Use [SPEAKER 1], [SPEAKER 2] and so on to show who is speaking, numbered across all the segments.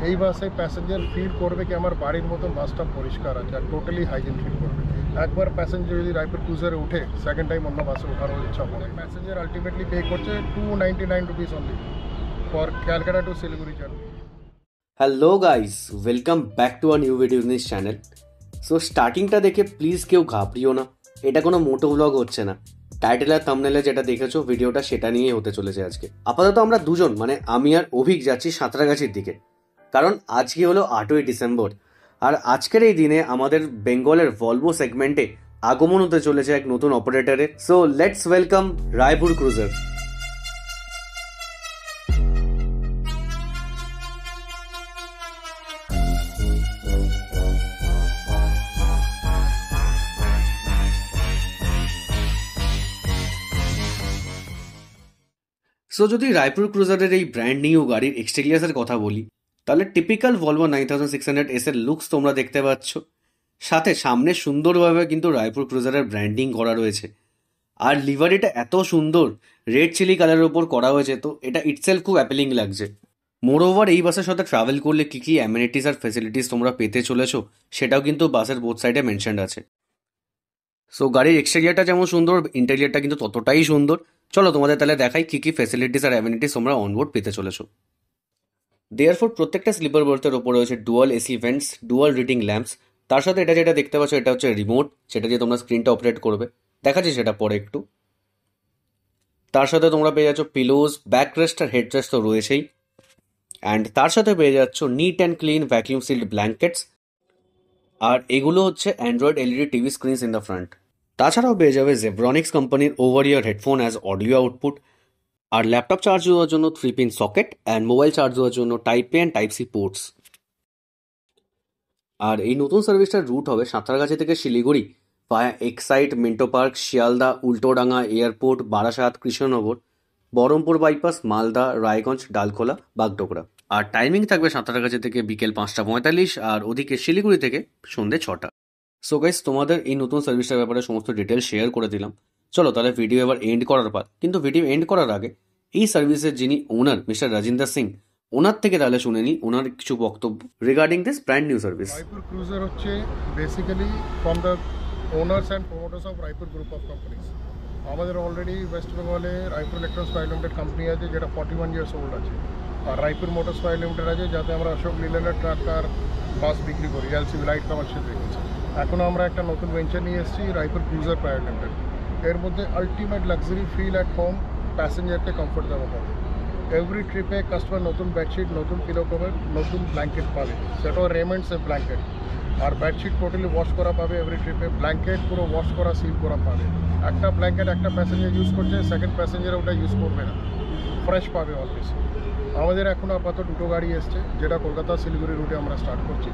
[SPEAKER 1] এই বাসে passenger feel করবে কি আমার বাড়ির মতন বাসটা পরিষ্কার আছে আর টোটালি হাইজিন ফিল করবে। একবার প্যাসেঞ্জার যদি রায়পুর ক্রুজারে উঠে সেকেন্ড টাইম অন্য বাসে ওঠার ইচ্ছা করে। প্যাসেঞ্জার আলটিমেটলি পে করছে 299 rupees only for Calcutta to Siliguri journey.
[SPEAKER 2] Hello guys, welcome back to a new video in this channel. So স্টার্টিংটা দেখে প্লিজ কেউ ঘাবড়িও না, এটা কোনো মোটো ব্লগ হচ্ছে না। টাইটেল আর থাম্বনেলে যেটা দেখেছো ভিডিওটা সেটা নিয়েই হতে চলেছে আজকে। আপাতত আমরা দুজন মানে আমি আর অভিক যাচ্ছি সাঁতরাগাছির দিকে, কারণ আজকে হলো 8ই ডিসেম্বর। আর আজকের এই দিনে আমাদের বেঙ্গলের ভলভো সেগমেন্টে আগমন হতে চলেছে এক নতুন অপারেটরের। So let's welcome Raipur cruiser. So যদি রায়পুর ক্রুজারের এই ব্র্যান্ড নিউ গাড়ির এক্সটেরিয়ার্সের কথা বলি, তাহলে টিপিক্যাল ভলভো 9600 এর লুকস তোমরা দেখতে পাচ্ছ, সাথে সামনে সুন্দরভাবে কিন্তু রায়পুর ক্রুজারের ব্র্যান্ডিং করা রয়েছে। আর লিভারিটা এত সুন্দর রেড চিলি কালারের ওপর করা হয়েছে, তো এটা ইটসেলফ খুব অ্যাপিলিং লাগছে। মোর ওভার এই বাসের সাথে ট্রাভেল করলে কী কী অ্যামিনিটিস আর ফেসিলিটিস তোমরা পেতে চলেছো সেটাও কিন্তু বাসের বোথ সাইডে মেনশনড আছে। সো গাড়ির এক্সটেরিয়ারটা যেমন সুন্দর, ইন্টেরিয়ারটা কিন্তু ততটাই সুন্দর। চলো তোমাদের তাহলে দেখাই কী কী ফ্যাসিলিটিস আর অ্যামিনিটিস তোমরা অনবোর্ড পেতে চলেছো। দেয়ারফর প্রত্যেকটা স্লিপার বার্থের ওপর রয়েছে dual AC vents, dual reading lamps. তার সাথে এটা যেটা দেখতে পাচ্ছ এটা হচ্ছে রিমোট, যেটা দিয়ে তোমরা স্ক্রিনটা অপারেট করবে। দেখাচ্ছি সেটা পরে একটু। তার সাথে তোমরা পেয়ে যাচ্ছ পিলোজ, ব্যাক রেস্ট আর হেড রেস্ট তো রয়েছেই। অ্যান্ড তার সাথে পেয়ে যাচ্ছ neat and clean vacuum sealed blankets. আর এগুলো হচ্ছে android LED TV screens in the front. তাছাড়াও পেয়ে যাবে জেব্রনিক্স কোম্পানির over ear headphone as audio output. আর ল্যাপটপ চার্জ দেওয়ার জন্য 3-pin socket and mobile charge দেওয়ার জন্য type A and type C ports. আর এই নতুন সার্ভিসটার রুট হবে সাঁতরাগাছি থেকে Siliguri via Exide, Minto Park, Sealdah, Ultadanga airport, Barasat, Krishnanagar, Berhampore bypass, Malda, Raiganj, Dalkhola, Bagdogra. আর টাইমিং থাকবে সাঁতরাগাছি থেকে বিকেল 5:45 আর ওদিকে শিলিগুড়ি থেকে সন্ধ্যে 6টা। সো গাইস, তোমাদের এই নতুন সার্ভিসটার ব্যাপারে সমস্ত ডিটেল শেয়ার করে দিলাম। চলো তাহলে ভিডিও এবার এন্ড করার পার। কিন্তু ভিডিও এন্ড করার আগে এই সার্ভিসের যিনি ওনার মিস্টার রাজিন্দর সিং, ওনার থেকে তাহলে শুনে নিই ওনার কিছু বক্তব্য regarding this brand new service.
[SPEAKER 1] Raipur cruiser হচ্ছে basically from the owners and promoters of Raipur group of companies. আমাদের অলরেডি ওয়েস্ট বেঙ্গলে Raipur electronics private limited company আছে, যেটা 41 ইয়ার্স ওল্ড আছে। আর রায়পুর মোটরস প্রাইভেট লিমিটেড আছে, যাতে আমরা অশোক লিল্যান্ডের ট্রাক আর বাস বিক্রি করি, এলসিভি লাইট কমার্শিয়াল ভেহিকলস। এখনও আমরা একটা নতুন ভেঞ্চার নিয়ে এসেছি, রায়পুর ক্রুজার প্রাইভেট লিমিটেড। এর মধ্যে ultimate luxury feel at home, প্যাসেঞ্জারকে কমফোর্ট দেওয়া হবে। এভরি ট্রিপে কাস্টমার নতুন বেডশিট, নতুন পিলো কভার, নতুন ব্ল্যাঙ্কেট পাবে, সেটাও রেমন্ডসের ব্ল্যাঙ্কেট। আর বেডশিট টোটালি ওয়াশ করা পাবে এভরি ট্রিপে, ব্ল্যাঙ্কেট পুরো ওয়াশ করা, সিল করা পাবে। একটা ব্ল্যাঙ্কেট একটা প্যাসেঞ্জার ইউজ করছে, সেকেন্ড প্যাসেঞ্জার ওটা ইউজ করবে না, ফ্রেশ পাবে অলওয়েজ। আমাদের এখন আপাতত দুটো গাড়ি এসছে, যেটা কলকাতা শিলিগুড়ি রুটে আমরা স্টার্ট করছি।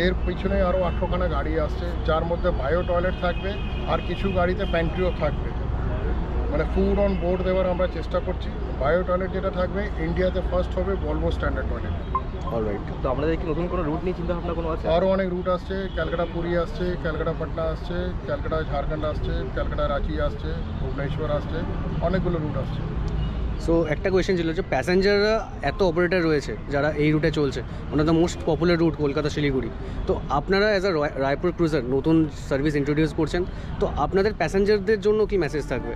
[SPEAKER 1] এর পিছনে আরও 18খানা গাড়ি আসছে, যার মধ্যে বায়ো টয়লেট থাকবে আর কিছু গাড়িতে প্যান্ট্রিও থাকবে। মানে ফুড অন বোর্ড দেওয়ার আমরা চেষ্টা করছি। বায়ো টয়লেট যেটা থাকবে ইন্ডিয়াতে ফার্স্ট হবে ভলভো স্ট্যান্ডার্ড টয়লেট।
[SPEAKER 3] অলরাইট, তো আপনাদের কি নতুন কোনো রুট নিয়ে চিন্তা ভাবনা কোনো আছে?
[SPEAKER 1] আরও অনেক রুট আসছে, ক্যালকাটা পুরী আসছে, ক্যালকাটা পাটনা আসছে, ক্যালকাটা ঝাড়খণ্ড আসছে, ক্যালকাটা রাঁচি আসছে, ভুবনেশ্বর আসছে, অনেকগুলো রুট আসছে।
[SPEAKER 2] সো একটা কোয়েশ্চেন ছিল যে প্যাসেঞ্জাররা এত অপারেটর রয়েছে যারা এই রুটে চলছে, ওনার the most popular route Kolkata Siliguri. তো আপনারা অ্যাজ আ রায়পুর ক্রুজার নতুন সার্ভিস ইন্ট্রোডিউস করছেন, তো আপনাদের প্যাসেঞ্জারদের জন্য কি মেসেজ থাকবে?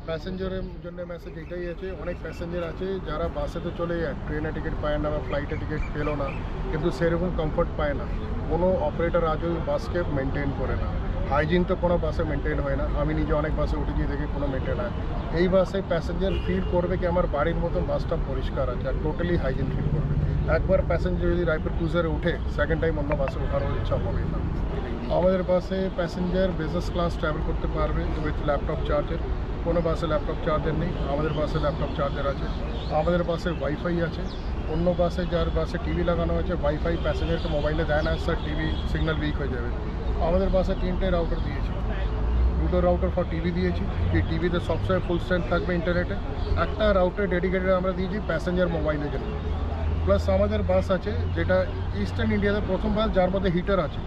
[SPEAKER 1] প্যাসেঞ্জারের জন্য মেসেজ এটাই আছে, অনেক প্যাসেঞ্জার আছে যারা বাসে তো চলে যায়, ট্রেনে টিকিট পায় না বা ফ্লাইটে টিকিট পেলো না, কিন্তু সেরকম কমফর্ট পায় না। কোনো অপারেটর আজও বাসকে মেনটেন করে না। হাইজিন তো কোনো বাসে মেনটেন হয় না, আমি নিজে অনেক বাসে উঠেছি, দেখি কোনো মেনটেন হয়। এই বাসে প্যাসেঞ্জার ফিল করবে কি আমার বাড়ির মতন বাসটা পরিষ্কার আছে আর টোটালি হাইজিন ফিল করবে। একবার প্যাসেঞ্জার যদি রায়পুর ক্রুজারে উঠে সেকেন্ড টাইম অন্য বাসে ওঠার ইচ্ছা হবে না। আমাদের বাসে প্যাসেঞ্জার বিজনেস ক্লাস ট্রাভেল করতে পারবে উইথ ল্যাপটপ চার্জার। কোনো বাসে ল্যাপটপ চার্জার নেই, আমাদের বাসে ল্যাপটপ চার্জার আছে। আমাদের বাসে ওয়াইফাই আছে। অন্য বাসে যার বাসে টিভি লাগানো আছে, ওয়াইফাই প্যাসেঞ্জারকে মোবাইলে দেয় না, স্যার টিভি সিগন্যাল উইক হয়ে যাবে। আমাদের বাসে 3টে রাউটার দিয়েছি, 2টো রাউটার ফর টিভি দিয়েছি, কি টিভিতে সবসময় ফুল স্ট্রেংথ থাকবে ইন্টারনেটে। একটা রাউটার ডেডিকেটেড আমরা দিয়েছি প্যাসেঞ্জার মোবাইলের জন্য। প্লাস আমাদের বাস আছে যেটা ইস্টার্ন ইন্ডিয়াতে প্রথম বাস যার মধ্যে হিটার আছে।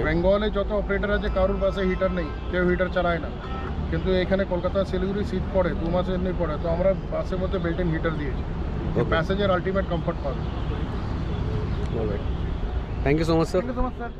[SPEAKER 1] বেঙ্গলে যত অপারেটর আছে কারোর বাসে হিটার নেই, কেউ হিটার চালায় না, কিন্তু এখানে কলকাতা শিলিগুড়ি শীত পড়ে, 2 মাস এমনি পড়ে, তো আমরা বাসের মধ্যে বিল্ট ইন হিটার দিয়েছি, প্যাসেঞ্জার আলটিমেট কমফর্ট পাবে।
[SPEAKER 2] Thank you so much sir
[SPEAKER 1] thank you so much sir.